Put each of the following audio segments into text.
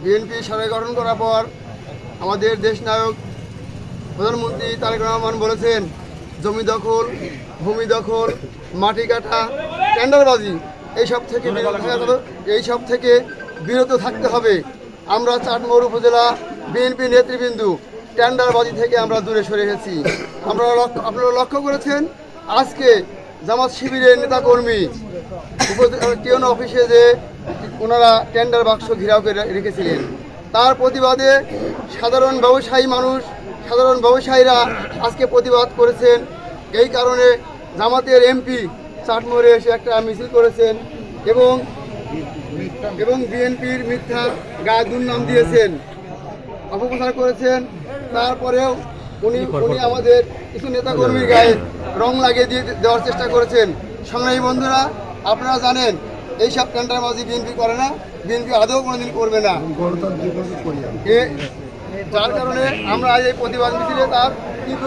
BNP সরকার গঠন করার পর আমাদের দেশনায়ক প্রধানমন্ত্রী তারেক রহমান বলেছেন জমি দখল, ভূমি দখল, মাটি কাটা, টেন্ডারবাজি এইসব থেকে বিরত থাকতে হবে। আমরা চাটমোহর উপজেলা বিএনপি নেতৃবৃন্দ টেন্ডারবাজি থেকে আমরা দূরে সরে এসেছি। আপনারা লক্ষ্য করেছেন আজকে জামাত শিবিরের নেতাকর্মী টিউন অফিসে যে ওনারা টেন্ডার বাক্স ঘেরাও করে রেখেছিলেন, তার প্রতিবাদে সাধারণ ব্যবসায়ীরা আজকে প্রতিবাদ করেছেন। এই কারণে জামাতের এমপি চাটমোহরে এসে একটা মিছিল করেছেন এবং বিএনপির মিথ্যা গায়ে দুর্নাম দিয়েছেন, অপপ্রচার করেছেন। তারপরেও উনি আমাদের কিছু নেতাকর্মীর গায়ে রং লাগিয়ে দেওয়ার চেষ্টা করেছেন। সংগ্রামী বন্ধুরা, আপনারা জানেন এইসব টেন্ডারবাজি বিএনপি করে না, বিএনপি আদৌ কোনোদিন করবে না। যার কারণে আমরা এই প্রতিবাদ মিছিলে তার তীব্র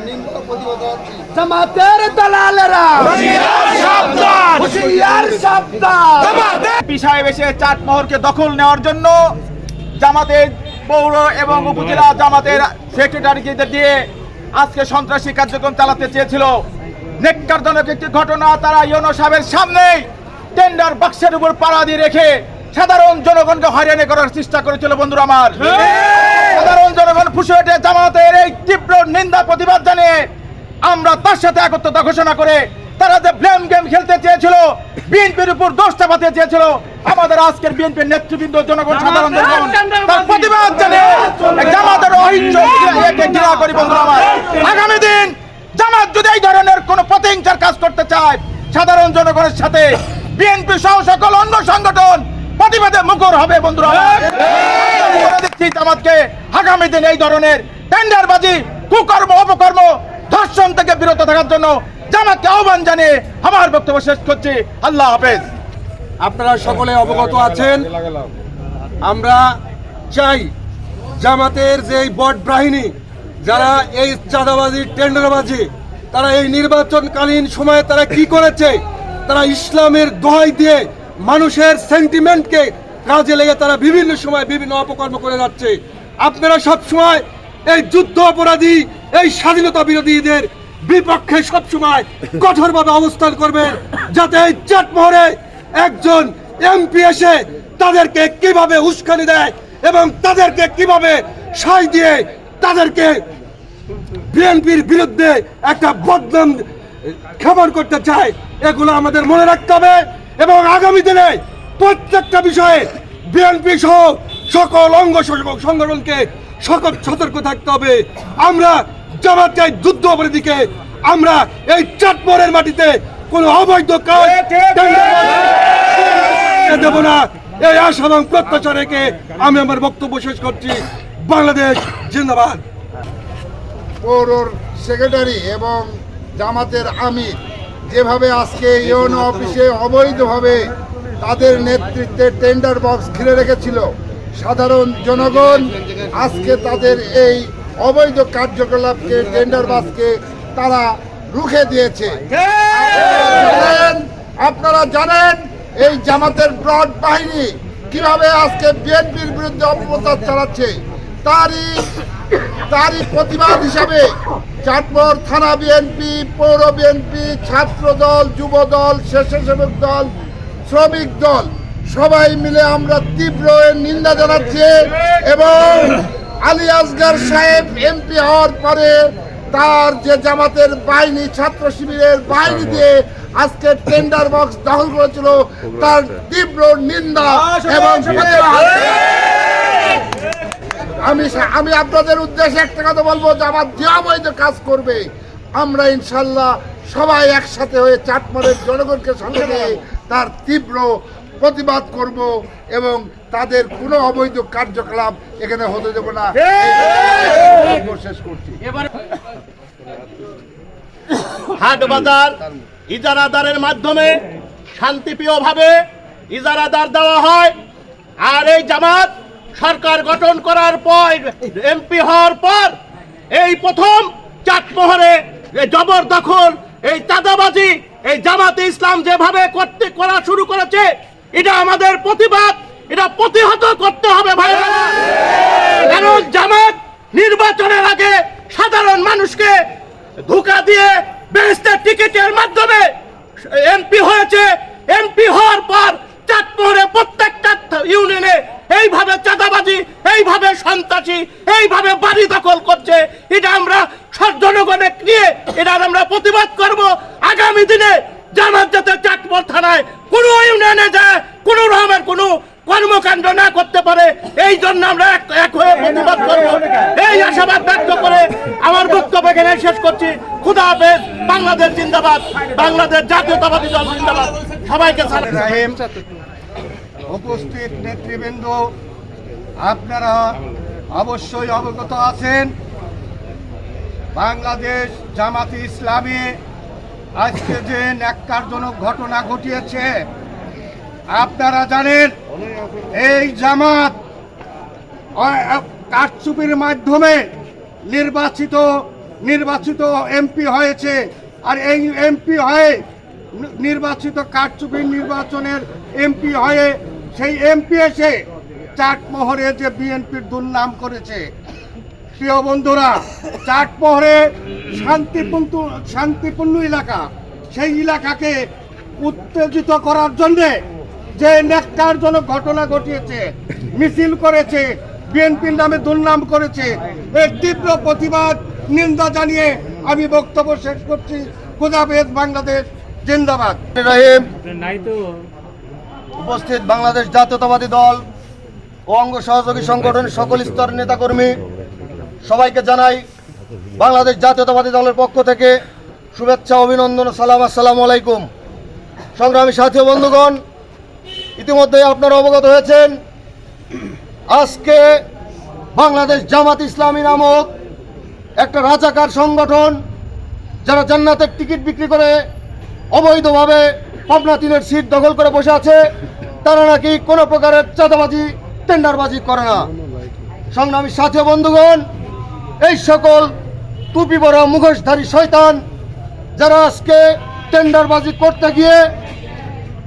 নিন্দা প্রতিবাদ জানাচ্ছি। জামাতের দালালেরা সাহেব এসে চাটমোহরকে দখল নেওয়ার জন্য জামাতের পৌর এবং উপজেলা জামাতের সেক্রেটারিকে দিয়ে আজকে সন্ত্রাসী কার্যক্রম চালাতে চেয়েছিল। নেককারজনক একটি ঘটনা, তারা ইউনো সাহেবের সামনে টেন্ডার বাক্সের উপর পাড়া দিয়ে রেখে সাধারণ জনগণকে হয়রানি করার চেষ্টা করেছিল। বন্ধুরা আমার, সাধারণ জনগণ ফুঁসে ওঠে জামাতের এই তীব্র নিন্দা প্রতিবাদ জানিয়ে আমরা তার সাথে একত্রতা ঘোষণা করে তারা যে ব্লেম গেম খেলতে চেয়েছিল, বিএনপির উপর দোষ চাপাতে চেয়েছিল, আমাদের আজকের বিএনপির নেতৃবৃন্দ জনগণ সাধারণ জনগণ তার প্রতিবাদ জানিয়ে জামাতের অহিংস ঘৃণা করি। বন্ধুরা আমার, আগামী দিন জামাত যদি এই ধরনের কোন প্রতিহিংসার কাজ করতে চায়, সাধারণ জনগণের সাথে বিএনপি সহ সকল অন্য সংগঠন প্রতিবাদে মুখর হবে। বন্ধুরা, জামাতকে আগামী দিন এই ধরনের টেন্ডারবাজি, কুকর্ম, অপকর্ম, ধর্ষণ থেকে বিরত থাকার জন্য জামাতকে আহ্বান জানিয়ে আমার বক্তব্য শেষ করছি। আল্লাহ হাফেজ। আপনারা সকলে অবগত আছেন, আমরা চাই জামাতের যে বট বাহিনী যারা এই চাঁদাবাজি, টেন্ডারবাজি, তারা এই নির্বাচনকালীন সময়ে তারা কি করেছে, তারা ইসলামের দোহাই দিয়ে মানুষের সেন্টিমেন্টকে কাজে লেগে তারা বিভিন্ন সময় বিভিন্ন অপকর্ম করে যাচ্ছে। আপনারা সব সময় এই যুদ্ধ অপরাধী, এই স্বাধীনতা বিরোধীদের বিপক্ষে সবসময় কঠোরভাবে অবস্থান করবেন, যাতে এই চাটমোহরে একজন এমপি এসে তাদেরকে কিভাবে উস্কানি দেয় এবং তাদেরকে কিভাবে সায় দিয়ে তাদেরকে বিএনপির বিরুদ্ধে একটা বদনাম ক্ষমা করতে চায়, এগুলো আমাদের মনে রাখতে হবে। এবং আগামী দিনে প্রত্যেকটা বিষয়ে বিএনপি সহ সকল অঙ্গ সংগঠনকে সতর্ক থাকতে হবে। আমরা জামাত চাই যুদ্ধ অপরাধীকে, আমরা এই চাটমোহরের মাটিতে কোনো অবৈধ কাজ দেব না। এই আশা এবং প্রত্যাশা রেখে আমি আমার বক্তব্য শেষ করছি। বাংলাদেশ জিন্দাবাদ। পৌর সেক্রেটারি এবং জামাতের আমির যেভাবে আজকে ইউনো অফিসে অবৈধভাবে তাদের নেতৃত্বে টেন্ডার বক্স ঘিরে রেখেছিল, সাধারণ জনগণ আজকে তাদের এই অবৈধ কার্যকলাপকে, টেন্ডার বক্সকে তারা রুখে দিয়েছে। আপনারা জানেন এই জামাতের ব্রড বাহিনী কিভাবে আজকে বিএনপির বিরুদ্ধে অপপ্রচার চালাচ্ছে, তারই প্রতিবাদ হিসাবে চাটমোহর থানা বিএনপি, পৌর বিএনপি, ছাত্র দল, যুব দল, স্বেচ্ছাসেবক দল, শ্রমিক দল সবাই মিলে আমরা তীব্র নিন্দা জানাচ্ছি এবং আলী আসগর সাহেব এমপি হওয়ার পরে তার যে জামাতের বাহিনী, ছাত্র শিবিরের বাহিনী দিয়ে আজকে টেন্ডার বক্স দখল করেছিল, তার তীব্র নিন্দা এবং আমি আপনাদের উদ্দেশ্যে একটা কথা বলবো, জামাত যে অবৈধ কাজ করবে আমরা ইনশাল্লাহ সবাই একসাথে হয়ে চাটমোহরের জনগণকে সঙ্গে নিয়ে তার তীব্র প্রতিবাদ করব এবং তাদের কোনো অবৈধ কার্যকলাপ এখানে হতে দেব না। শেষ করছি। হাট বাজার ইজারাদারের মাধ্যমে শান্তিপ্রিয়ভাবে ইজারাদার দেওয়া হয়, আর এই জামাত সরকার গঠন করার পর, এমপি হওয়ার পর এই প্রথম চাটমোহরে জবরদখল, এই চাঁদাবাজি, এই জামাতে ইসলাম যেভাবে করা শুরু করেছে, এটা আমাদের প্রতিবাদ, এটা প্রতিহত করতে হবে ভাই। নির্বাচনের আগে সাধারণ মানুষকে ধোঁকা দিয়ে বেহেশতের টিকিটের মাধ্যমে এমপি হয়েছে। এমপি হওয়ার পর চাটমোহরে প্রত্যেকটা ইউনিয়নে এইভাবে চাঁদাবাজি, এইভাবে সন্ত্রাসী, এইভাবে বাড়ি দখল করছে। এটা আমরা জনগণে নিয়ে এটার আমরা প্রতিবাদ করব। আগামী দিনে জামাত যাতে চাটমোহর থানায় কোনো ইউনিয়নে যায় কোনো রকমের কোনো কর্মকাণ্ড না করতে পারে, এই জন্য আমরা এক হয়ে প্রতিবাদ করব। এই আশাবাদ ব্যক্ত করে আমার বক্তব্য এখানে শেষ করছি। খুদা হাফেজ। বাংলাদেশ জিন্দাবাদ, বাংলাদেশ জাতীয়তাবাদী দল জিন্দাবাদ। সবাইকে সালাম। রাহিম, উপস্থিত নেতৃবৃন্দ, আপনারা অবশ্যই অবগত আছেন বাংলাদেশ জামাতে ইসলামী আজকে যে ন্যাক্কারজনক ঘটনা ঘটিয়েছে। আপনারা জানেন এই জামাত কারচুপির মাধ্যমে নির্বাচিত এমপি হয়েছে। আর এই এমপি হয়ে নির্বাচিত কারচুপির নির্বাচনের এমপি হয়ে সেই এমপি এসে চাটমোহরে যে বিএনপির দুর্নাম করেছে। প্রিয় বন্ধুরা, চাটমোহরে শান্তিপূর্ণ এলাকা, সেই এলাকাকে উত্তেজিত করার জন্যে যে ন্যাক্কারজনক ঘটনা ঘটিয়েছে, মিছিল করেছে, বিএনপির নামে দুর্নাম করেছে, এর তীব্র প্রতিবাদ নিন্দা জানিয়ে আমি বক্তব্য শেষ করছি। খুদা হাফেজ। বাংলাদেশ জিন্দাবাদ। রাহিম, উপস্থিত বাংলাদেশ জাতীয়তাবাদী দল ও অঙ্গ সহযোগী সংগঠনের সকল স্তরের নেতাকর্মী সবাইকে জানাই বাংলাদেশ জাতীয়তাবাদী দলের পক্ষ থেকে শুভেচ্ছা, অভিনন্দন, সালাম। আসসালামু আলাইকুম। সংগ্রামী সাথী ও বন্ধুগণ, ইতিমধ্যে আপনারা অবগত হয়েছেন আজকে বাংলাদেশ জামাত ইসলামী নামক একটা রাজাকার সংগঠন, যারা জান্নাতের টিকিট বিক্রি করে অবৈধভাবে পাবনা 3-এর সিট দখল করে বসে আছে, তারা নাকি কোনো প্রকারের চাঁদাবাজি, টেন্ডারবাজি করে না। সংগ্রামী সাথী ও বন্ধুগণ, এই সকল টুপি পরা মুখোশধারী শয়তান যারা আজকে টেন্ডারবাজি করতে গিয়ে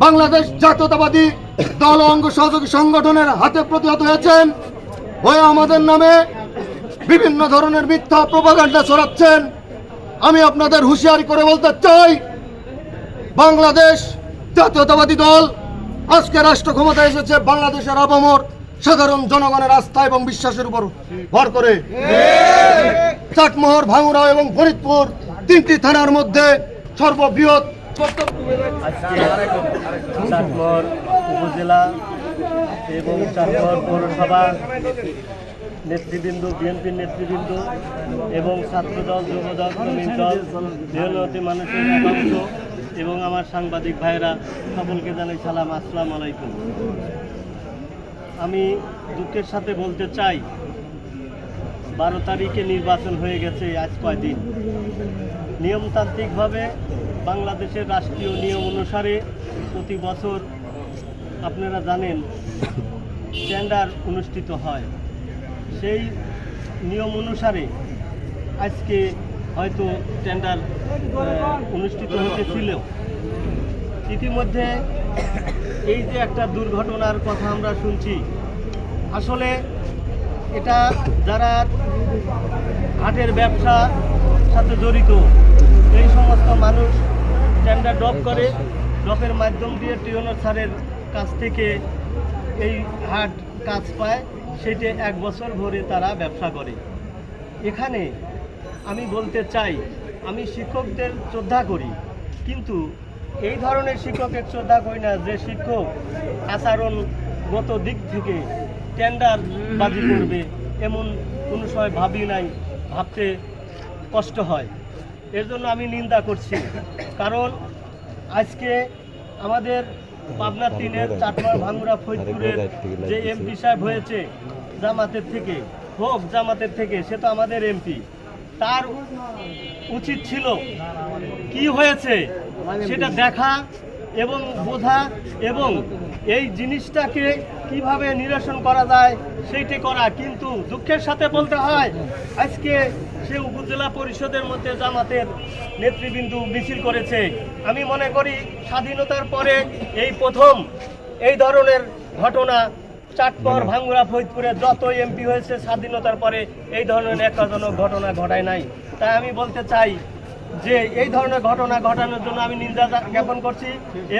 বাংলাদেশ জাতীয়তাবাদী দল অঙ্গ সহযোগী সংগঠনের হাতে প্রতিহত হয়েছেন, হয়ে আমাদের নামে বিভিন্ন ধরনের মিথ্যা প্রোপাগান্ডা ছড়াচ্ছেন। আমি আপনাদের হুঁশিয়ারি করে বলতে চাই, বাংলাদেশ জাতীয়তাবাদী দল আজকে রাষ্ট্র ক্ষমতায় এসেছে বাংলাদেশের আপামর সাধারণ জনগণের আস্থা এবং বিশ্বাসের উপর ভর করে। চাটমোহর, ভাঙ্গুড়া এবং ফরিদপুর 3টি থানার মধ্যে সর্ববৃহৎ চাটমোহর উপজেলা এবং চাটমোহর পৌরসভা নেতৃবৃন্দ, বিএনপির নেতৃবৃন্দ এবং ছাত্রদল, যুবদল, শ্রমিক দল, মেহনতি মানুষের একাংশ এবং আমার সাংবাদিক ভাইরা সকলকে জানাই সালাম। আসসালামু আলাইকুম। আমি দুঃখের সাথে বলতে চাই, 12 তারিখে নির্বাচন হয়ে গেছে। আজ কয়দিন নিয়মতান্ত্রিকভাবে বাংলাদেশের রাষ্ট্রীয় নিয়ম অনুসারে প্রতি বছর আপনারা জানেন টেন্ডার অনুষ্ঠিত হয়। সেই নিয়ম অনুসারে আজকে হয়তো টেন্ডার অনুষ্ঠিত হতেছিল। ইতিমধ্যে এই যে একটা দুর্ঘটনার কথা আমরা শুনছি, আসলে এটা যারা হাটের ব্যবসার সাথে জড়িত এই সমস্ত মানুষ টেন্ডার ড্রপ করে, ড্রপের মাধ্যম দিয়ে টিওনার স্যারের কাছ থেকে এই হাট কাজ পায়, সেটা 1 বছর ধরে তারা ব্যবসা করে। এখানে আমি বলতে চাই, আমি শিক্ষকদের শ্রদ্ধা করি, কিন্তু এই ধরনের শিক্ষকের শ্রদ্ধা করি না যে শিক্ষক আচরণগত দিক থেকে টেন্ডার বাজি করবে, এমন কোনো সময় ভাবি নাই, ভাবতে কষ্ট হয়। এর জন্য আমি নিন্দা করছি। কারণ আজকে আমাদের পাবনা 3-এর চাটমোহর, ভাঙ্গুড়া, ফরিদপুরের যে এমপি সাহেব হয়েছে জামাতের থেকে, হোক জামাতের থেকে, সে তো আমাদের এমপি, তার উচিত ছিল কি হয়েছে সেটা দেখা এবং বোঝা এবং এই জিনিসটাকে কিভাবে নিরসন করা যায় সেইটি করা। কিন্তু দুঃখের সাথে বলতে হয়, আজকে সে উপজেলা পরিষদের মধ্যে জামাতের নেতৃবৃন্দ মিছিল করেছে। আমি মনে করি স্বাধীনতার পরে এই প্রথম এই ধরনের ঘটনা চাটপর ভাঙ্গুড়া ফরিদপুরে যত এমপি হয়েছে স্বাধীনতার পরে এই ধরনের ন্যাক্কারজনক ঘটনা ঘটায় নাই। তাই আমি বলতে চাই যে এই ধরনের ঘটনা ঘটানোর জন্য আমি নিন্দা জ্ঞাপন করছি,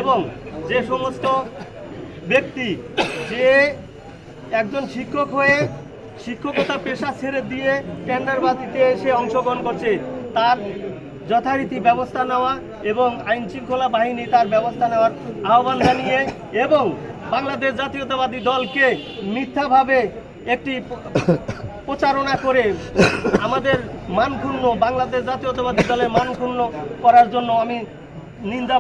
এবং যে সমস্ত ব্যক্তি যে একজন শিক্ষক হয়ে শিক্ষকতা পেশা ছেড়ে দিয়ে টেন্ডারবাজিতে এসে অংশগ্রহণ করছে তার যথারীতি ব্যবস্থা নেওয়া এবং আইন শৃঙ্খলা বাহিনী তার ব্যবস্থা নেওয়ার আহ্বান জানিয়ে, এবং বাংলাদেশ জাতীয়তাবাদী দলকে মিথ্যাভাবে একটি প্রচারণা করে আমাদের মানক্ষুণ্ণ বাংলাদেশ জাতীয়তাবাদী দলের মানক্ষুণ্ণ করার জন্য আমি নিন্দা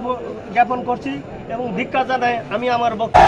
জ্ঞাপন করছি এবং ধিক্কার জানাই আমি আমার বক্তব্য